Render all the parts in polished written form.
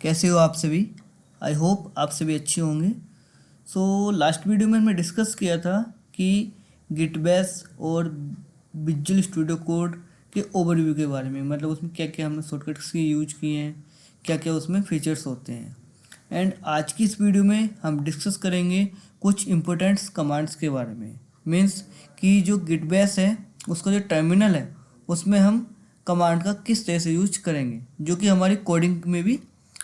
कैसे हो आप सभी। आई होप आप सभी अच्छे होंगे। लास्ट वीडियो में मैं डिस्कस किया था कि गिट बैश और विजुअल स्टूडियो कोड के ओवरव्यू के बारे में, मतलब उसमें क्या क्या हमने शॉर्टकट्स की यूज किए हैं, क्या क्या उसमें फीचर्स होते हैं। एंड आज की इस वीडियो में हम डिस्कस करेंगे कुछ इंपॉर्टेंट्स कमांड्स के बारे में। मीन्स कि जो गिट बैश है उसका जो टर्मिनल है उसमें हम कमांड का किस तरह से यूज करेंगे, जो कि हमारी कोडिंग में भी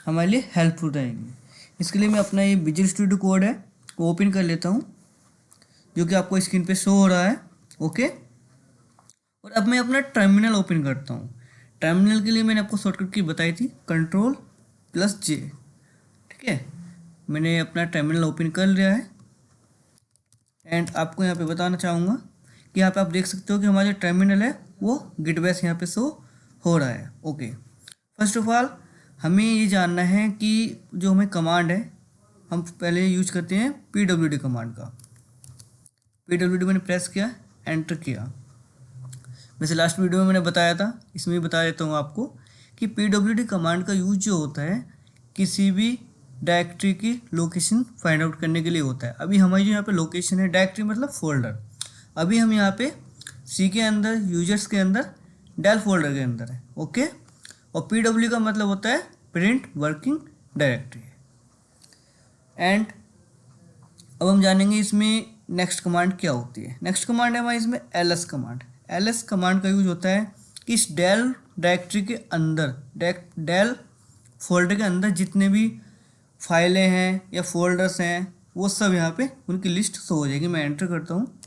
हमारे लिए हेल्पफुल रहेंगे। इसके लिए मैं अपना ये विजुअल स्टूडियो कोड है वो ओपन कर लेता हूँ, जो कि आपको स्क्रीन पे शो हो रहा है। ओके, और अब मैं अपना टर्मिनल ओपन करता हूँ। टर्मिनल के लिए मैंने आपको शॉर्टकट की बताई थी, Ctrl+J। ठीक है, मैंने अपना टर्मिनल ओपन कर लिया है। एंड आपको यहाँ पे बताना चाहूँगा कि यहाँ पे आप देख सकते हो कि हमारा जो टर्मिनल है वो गिट बैश यहाँ पे शो हो रहा है। ओके, फर्स्ट ऑफ ऑल हमें ये जानना है कि जो हमें कमांड है, हम पहले यूज करते हैं pwd कमांड का। pwd मैंने प्रेस किया, एंटर किया। वैसे लास्ट वीडियो में मैंने बताया था, इसमें भी बता देता हूँ आपको कि pwd कमांड का यूज जो होता है किसी भी डायरेक्टरी की लोकेशन फाइंड आउट करने के लिए होता है। अभी हमारी जो यहाँ पे लोकेशन है, डायरेक्टरी मतलब फोल्डर, अभी हम यहाँ पे सी के अंदर, यूजर्स के अंदर, डेल फोल्डर के अंदर है। ओके, और pw का मतलब होता है प्रिंट वर्किंग डायरेक्टरी। एंड अब हम जानेंगे इसमें नेक्स्ट कमांड क्या होती है। नेक्स्ट कमांड है हमारी इसमें ls कमांड। ls कमांड का यूज होता है कि इस डेल डायरेक्टरी के अंदर, डेल फोल्डर के अंदर जितने भी फाइलें हैं या फोल्डर्स हैं वो सब यहाँ पे उनकी लिस्ट शो हो जाएगी। मैं एंटर करता हूँ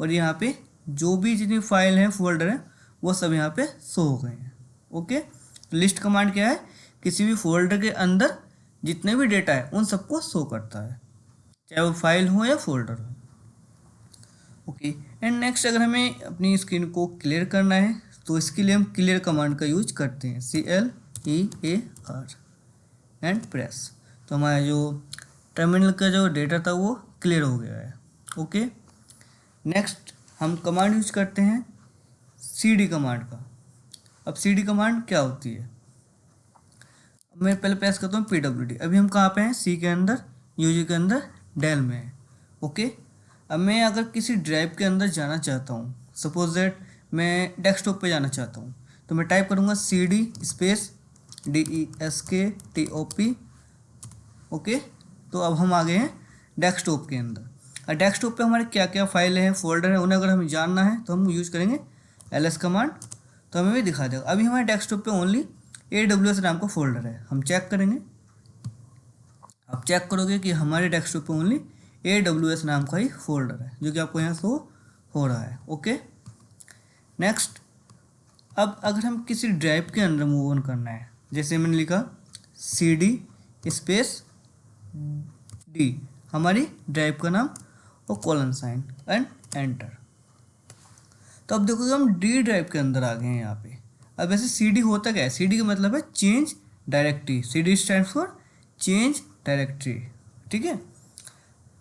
और यहाँ पे जो भी जितनी फाइल है, फोल्डर है, वो सब यहाँ पे शो हो गए हैं। ओके, लिस्ट कमांड क्या है, किसी भी फोल्डर के अंदर जितने भी डेटा है उन सबको शो करता है, चाहे वो फाइल हो या फोल्डर हो। ओके, एंड नेक्स्ट अगर हमें अपनी स्क्रीन को क्लियर करना है तो इसके लिए हम क्लियर कमांड का यूज करते हैं, CLEAR एंड प्रेस। तो हमारा जो टर्मिनल का जो डेटा था वो क्लियर हो गया है। ओके, नेक्स्ट हम कमांड यूज करते हैं CD कमांड का। अब CD कमांड क्या होती है, अब मैं पहले प्रेस करता हूँ pwd। अभी हम कहाँ पे हैं, सी के अंदर, यूजी के अंदर, डेल में है। ओके, अब मैं अगर किसी ड्राइव के अंदर जाना चाहता हूँ, सपोज दैट मैं डेस्कटॉप पे जाना चाहता हूँ, तो मैं टाइप करूँगा CD स्पेस DESKTOP। ओके, तो अब हम आ गए हैं डेस्कटॉप के अंदर। और डेस्कटॉप पे हमारे क्या क्या फाइलें हैं, फोल्डर हैं, उन्हें अगर हमें जानना है तो हम यूज़ करेंगे ls कमांड, तो हमें भी दिखा देगा। अभी हमारे डेस्कटॉप पे ओनली AWS नाम का फोल्डर है। हम चेक करेंगे, आप चेक करोगे कि हमारे डेस्कटॉप पे ओनली AWS नाम का ही फोल्डर है, जो कि आपको यहाँ शो हो रहा है। ओके, नेक्स्ट अब अगर हम किसी ड्राइव के अंदर मूव ऑन करना है, जैसे मैंने लिखा CD स्पेस D, हमारी ड्राइव का नाम, और कॉलन साइन, एंड एंटर। तो अब देखोगे हम D ड्राइव के अंदर आ गए हैं यहाँ पे। अब वैसे CD होता क्या है, CD का मतलब है change directory. CD stand for change directory. ठीक है,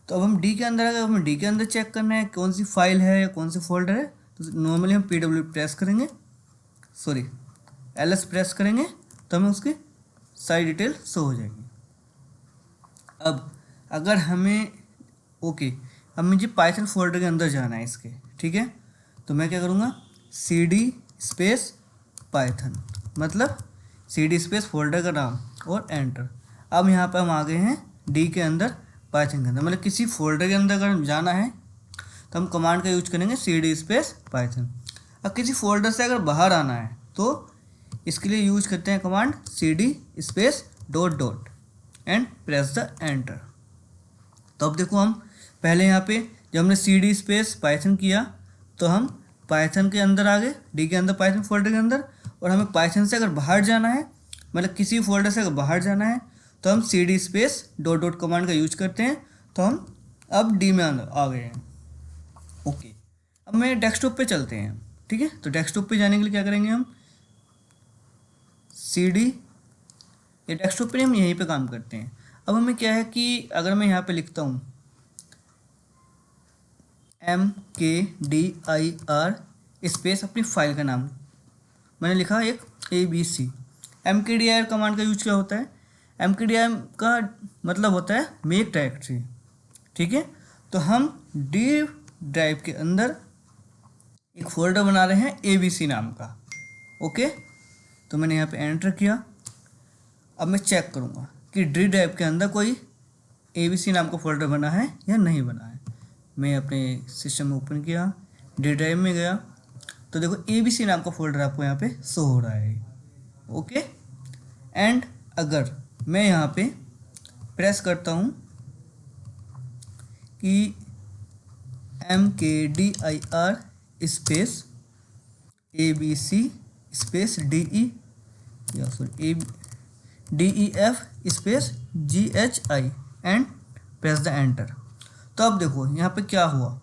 तो अब हम D के अंदर आ गए। हमें D के अंदर चेक करना है कौन सी फाइल है या कौन सी फोल्डर है, तो नॉर्मली हम pw प्रेस करेंगे, सॉरी ls प्रेस करेंगे, तो हमें उसकी सारी डिटेल शो हो जाएगी। अब अगर हमें अब मुझे पाइथन फोल्डर के अंदर जाना है इसके, ठीक है, तो मैं क्या करूँगा, CD स्पेस पाइथन, मतलब CD स्पेस फोल्डर का नाम, और एंटर। अब यहाँ पर हम आ गए हैं D के अंदर, पाइथन के अंदर, मतलब किसी फोल्डर के अंदर अगर जाना है तो हम कमांड का यूज करेंगे CD स्पेस पाइथन। अब किसी फोल्डर से अगर बाहर आना है तो इसके लिए यूज करते हैं command CD space dot and press the enter. तो अब देखो हम पहले यहाँ पे जब हमने CD स्पेस पाइथन किया तो हम पाइथन के अंदर आ गए, D के अंदर, पाइथन फोल्डर के अंदर। और हमें पाइथन से अगर बाहर जाना है, मतलब किसी फोल्डर से अगर बाहर जाना है, तो हम CD स्पेस डॉट कमांड का यूज करते हैं। तो हम अब D में आ गए हैं। ओके, अब मैं डेस्कटॉप पे चलते हैं। ठीक है, तो डेस्कटॉप पे जाने के लिए क्या करेंगे, हम CD, ये डेस्कटॉप पे हम यहीं पे काम करते हैं। अब हमें क्या है कि अगर मैं यहाँ पे लिखता हूँ MKDIR स्पेस अपनी फाइल का नाम, मैंने लिखा एक ABC। MKDIR कमांड का यूज क्या होता है, mkdir का मतलब होता है मेक डायरेक्टरी, ठीक है। तो हम डी ड्राइव के अंदर एक फोल्डर बना रहे हैं ABC नाम का, ओके। तो मैंने यहाँ पे एंटर किया। अब मैं चेक करूँगा कि डी ड्राइव के अंदर कोई ABC नाम का फोल्डर बना है या नहीं बना है। मैं अपने सिस्टम में ओपन किया, डी ड्राइव में गया, तो देखो ABC नाम का फोल्डर आपको यहाँ पे शो हो रहा है, ओके। एंड अगर मैं यहाँ पे प्रेस करता हूँ कि mkdir space ABC space DE या sorry DEF space GHI and press the enter. तो अब देखो यहाँ पे क्या हुआ,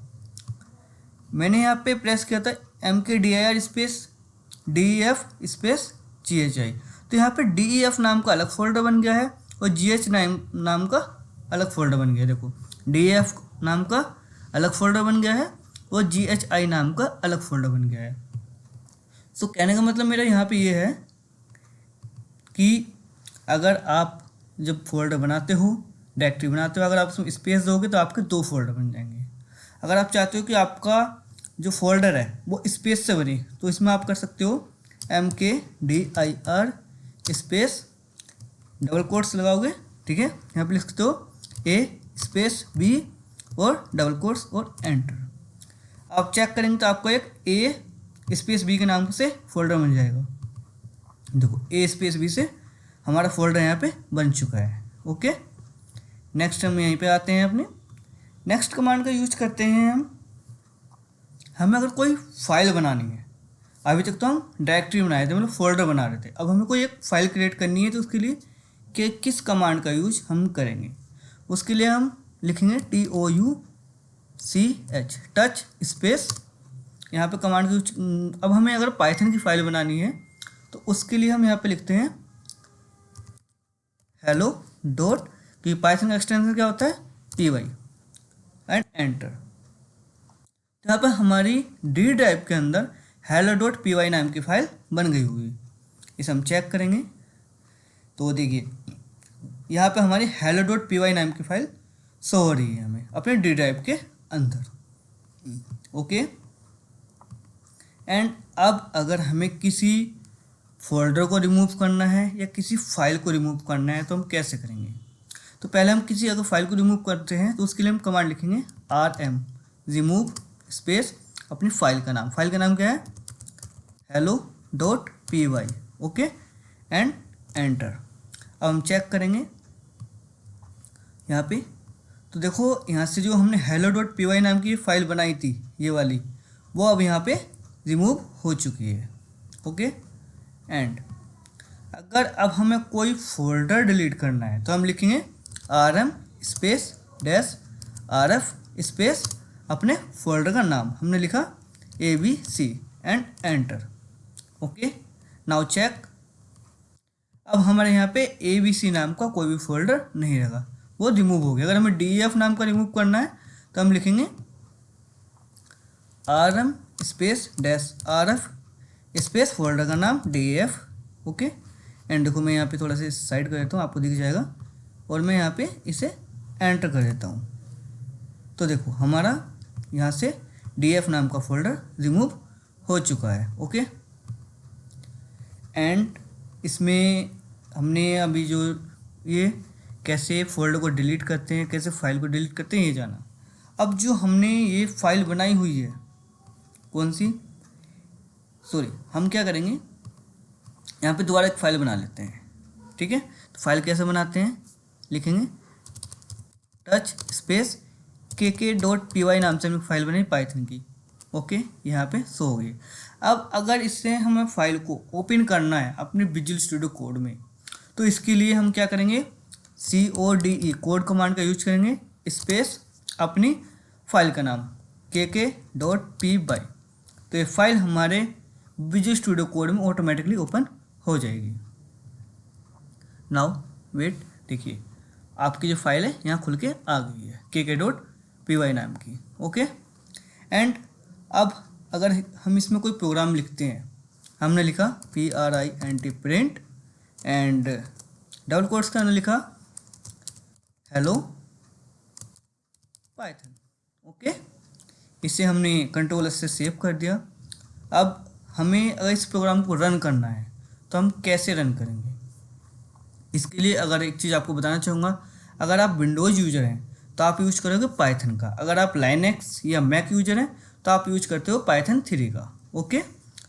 मैंने यहाँ पे प्रेस किया था mkdir space DEF space GHI, तो यहाँ पे DEF नाम का अलग फोल्डर बन गया है और GH नाम का अलग फोल्डर बन गया है। देखो DEF नाम का अलग फोल्डर बन गया है और GHI नाम का अलग फोल्डर बन गया है। सो कहने का मतलब मेरा यहाँ पे ये है कि अगर आप जब फोल्डर बनाते हो, डायरेक्टरी बनाते हो, अगर आप उसमें स्पेस दोगे तो आपके 2 फोल्डर बन जाएंगे। अगर आप चाहते हो कि आपका जो फोल्डर है वो स्पेस से बने, तो इसमें आप कर सकते हो mkdir स्पेस डबल कोट्स लगाओगे, ठीक है। यहाँ पे लिख सकते हो A स्पेस B और डबल कोट्स और एंटर। आप चेक करेंगे तो आपको एक A स्पेस B के नाम से फोल्डर बन जाएगा। देखो A स्पेस B से हमारा फोल्डर यहाँ पे बन चुका है, ओके। नेक्स्ट हम यहीं पे आते हैं, अपने नेक्स्ट कमांड का यूज करते हैं हम। हमें अगर कोई फाइल बनानी है, अभी तक तो हम डायरेक्टरी बनाए थे, मतलब फोल्डर बना रहे थे, अब हमें कोई एक फाइल क्रिएट करनी है, तो उसके लिए किस कमांड का यूज हम करेंगे। उसके लिए हम लिखेंगे TOUCH टच स्पेस, यहाँ पे कमांड का यूज। अब हमें अगर पाइथन की फाइल बनानी है तो उसके लिए हम यहाँ पे लिखते हैं हेलो डॉट, कि पाइथन का एक्सटेंशन क्या होता है py एंड एंटर। तो यहाँ पर हमारी डी ड्राइव के अंदर hello डॉट py नाम की फाइल बन गई हुई। इसे हम चेक करेंगे तो देखिए यहाँ पे हमारी hello डॉट py नाम की फाइल शो हो रही है हमें अपने डी ड्राइव के अंदर, ओके। एंड अब अगर हमें किसी फोल्डर को रिमूव करना है या किसी फाइल को रिमूव करना है तो हम कैसे करेंगे। तो पहले हम किसी अगर फाइल को रिमूव करते हैं तो उसके लिए हम कमांड लिखेंगे RM रिमूव स्पेस अपनी फाइल का नाम क्या है hello dot py, okay and enter. अब हम चेक करेंगे यहाँ पे, तो देखो यहाँ से जो हमने hello डॉट py नाम की फाइल बनाई थी ये वाली, वो अब यहाँ पे रिमूव हो चुकी है, ओके। एंड अगर अब हमें कोई फोल्डर डिलीट करना है तो हम लिखेंगे RM space dash RF space अपने फोल्डर का नाम, हमने लिखा ABC and enter, okay. Now check, अब हमारे यहाँ पे ABC नाम का कोई भी फोल्डर नहीं रहेगा, वो रिमूव हो गया। अगर हमें DEF नाम का रिमूव करना है तो हम लिखेंगे RM space dash RF space folder का नाम DEF, ओके। एंड देखो मैं यहाँ पे थोड़ा सा साइड कर देता हूँ, आपको दिख जाएगा, और मैं यहाँ पे इसे एंटर कर देता हूँ। तो देखो हमारा यहाँ से DEF नाम का फोल्डर रिमूव हो चुका है, ओके। एंड इसमें हमने अभी जो ये कैसे फोल्डर को डिलीट करते हैं, कैसे फाइल को डिलीट करते हैं ये जाना। अब जो हमने ये फाइल बनाई हुई है, कौन सी, सॉरी, हम क्या करेंगे यहाँ पे दोबारा एक फाइल बना लेते हैं, ठीक है। तो फाइल कैसे बनाते हैं, लिखेंगे touch space kk dot py नाम से हमने फाइल बनाई पाइथन की, ओके, यहाँ पे शो हो गई। अब अगर इससे हमें फाइल को ओपन करना है अपने विजुअल स्टूडियो कोड में, तो इसके लिए हम क्या करेंगे CODE कोड कमांड का यूज करेंगे स्पेस अपनी फाइल का नाम kk डॉट py, तो ये फाइल हमारे विजुअल स्टूडियो कोड में ऑटोमेटिकली ओपन हो जाएगी। नाउ वेट, देखिए आपकी जो फाइल है यहाँ खुल के आ गई है kk डॉट py नाम की, ओके। एंड अब अगर हम इसमें कोई प्रोग्राम लिखते हैं, हमने लिखा print एंड डबल कोट्स के अंदर लिखा हेलो पाइथन। ओके, इसे हमने कंट्रोल से सेव कर दिया। अब हमें अगर इस प्रोग्राम को रन करना है तो हम कैसे रन करेंगे, इसके लिए अगर एक चीज़ आपको बताना चाहूँगा, अगर आप विंडोज़ यूज़र हैं तो आप यूज़ करोगे पाइथन का, अगर आप लाइनक्स या मैक यूज़र हैं तो आप यूज करते हो पाइथन 3 का। ओके,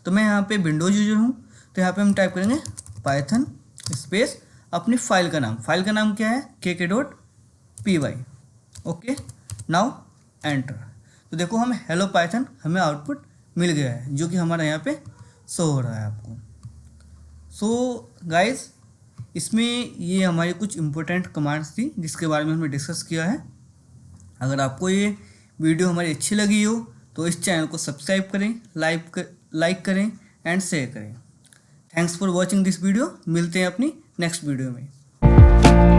तो मैं यहाँ पे विंडोज़ यूज़र हूँ, तो यहाँ पे हम टाइप करेंगे पाइथन स्पेस अपनी फाइल का नाम क्या है, kk.py। Okay, now enter. तो देखो हम हेलो पाइथन हमें आउटपुट मिल गया है, जो कि हमारा यहाँ पे शो हो रहा है आपको। सो गाइज, इसमें ये हमारी कुछ इंपॉर्टेंट कमांड्स थी जिसके बारे में हमने डिस्कस किया है। अगर आपको ये वीडियो हमारी अच्छी लगी हो तो इस चैनल को सब्सक्राइब करें, लाइक करें एंड शेयर करें। Thanks for watching this video. मिलते हैं अपनी नेक्स्ट वीडियो में।